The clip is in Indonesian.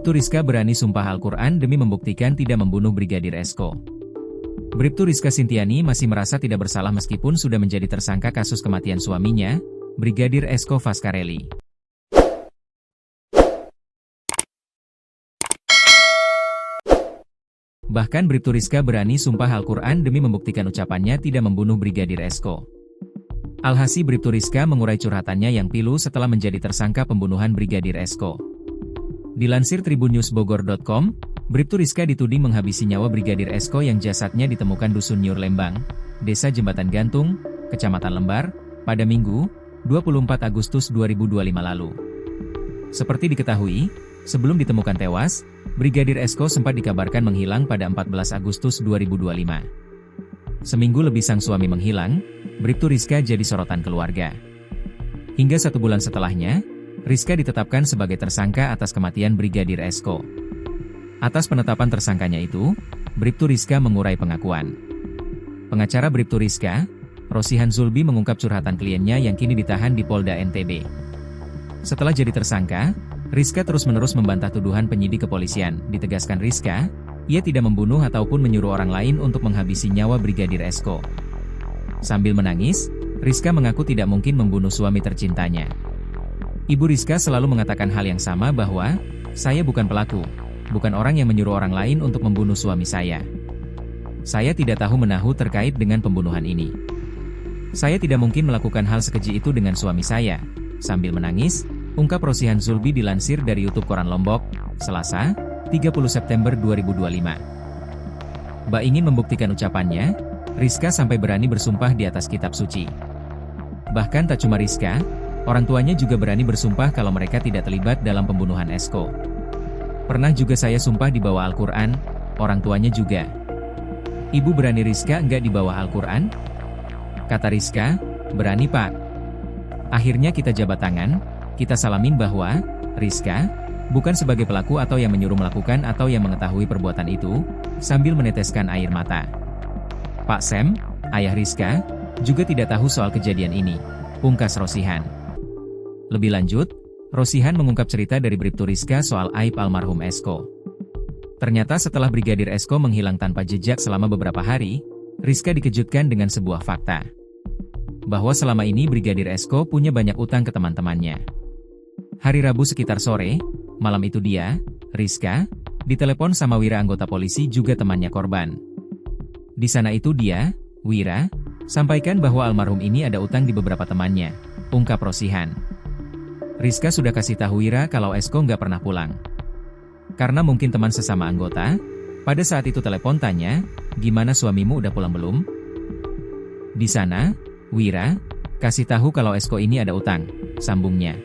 Bribtu Rizka berani sumpah Al-Quran demi membuktikan tidak membunuh Brigadir Esko. Bribtu Rizka Sintiani masih merasa tidak bersalah meskipun sudah menjadi tersangka kasus kematian suaminya, Brigadir Esko Faskareli. Bahkan Bribtu Rizka berani sumpah Al-Quran demi membuktikan ucapannya tidak membunuh Brigadir Esko. Alhasil Bribtu Rizka mengurai curhatannya yang pilu setelah menjadi tersangka pembunuhan Brigadir Esko. Dilansir tribunnews.bogor.com, Bribtu Rizka dituding menghabisi nyawa Brigadir Esko yang jasadnya ditemukan Dusun Nyur Lembang, Desa Jembatan Gantung, Kecamatan Lembar, pada Minggu, 24 Agustus 2025 lalu. Seperti diketahui, sebelum ditemukan tewas, Brigadir Esko sempat dikabarkan menghilang pada 14 Agustus 2025. Seminggu lebih sang suami menghilang, Bribtu Rizka jadi sorotan keluarga. Hingga 1 bulan setelahnya, Rizka ditetapkan sebagai tersangka atas kematian Brigadir Esko. Atas penetapan tersangkanya itu, Bribtu Rizka mengurai pengakuan. Pengacara Bribtu Rizka, Rosihan Zulbi mengungkap curhatan kliennya yang kini ditahan di Polda NTB. Setelah jadi tersangka, Rizka terus-menerus membantah tuduhan penyidik kepolisian. Ditegaskan Rizka, ia tidak membunuh ataupun menyuruh orang lain untuk menghabisi nyawa Brigadir Esko. Sambil menangis, Rizka mengaku tidak mungkin membunuh suami tercintanya. Ibu Rizka selalu mengatakan hal yang sama bahwa, "Saya bukan pelaku, bukan orang yang menyuruh orang lain untuk membunuh suami saya. Saya tidak tahu menahu terkait dengan pembunuhan ini. Saya tidak mungkin melakukan hal sekeji itu dengan suami saya," sambil menangis, ungkap Rosihan Zulbi dilansir dari YouTube Koran Lombok, Selasa, 30 September 2025. Ba ingin membuktikan ucapannya, Rizka sampai berani bersumpah di atas kitab suci. Bahkan tak cuma Rizka, orang tuanya juga berani bersumpah kalau mereka tidak terlibat dalam pembunuhan Esko. "Pernah juga saya sumpah di bawah Al-Quran," orang tuanya juga. "Ibu berani Rizka enggak di bawah Al-Quran?" Kata Rizka, "Berani Pak." Akhirnya kita jabat tangan, kita salamin bahwa, Rizka, bukan sebagai pelaku atau yang menyuruh melakukan atau yang mengetahui perbuatan itu, sambil meneteskan air mata. "Pak Sem, ayah Rizka, juga tidak tahu soal kejadian ini," pungkas Rosihan. Lebih lanjut, Rosihan mengungkap cerita dari Bribtu Rizka soal aib almarhum Esko. Ternyata setelah Brigadir Esko menghilang tanpa jejak selama beberapa hari, Rizka dikejutkan dengan sebuah fakta. Bahwa selama ini Brigadir Esko punya banyak utang ke teman-temannya. Hari Rabu sekitar sore, malam itu dia, Rizka, ditelepon sama Wira anggota polisi juga temannya korban. Di sana itu dia, Wira, sampaikan bahwa almarhum ini ada utang di beberapa temannya, ungkap Rosihan. Rizka sudah kasih tahu Wira kalau Esko nggak pernah pulang. Karena mungkin teman sesama anggota, pada saat itu telepon tanya, "Gimana suamimu udah pulang belum?" Di sana, Wira kasih tahu kalau Esko ini ada utang, sambungnya.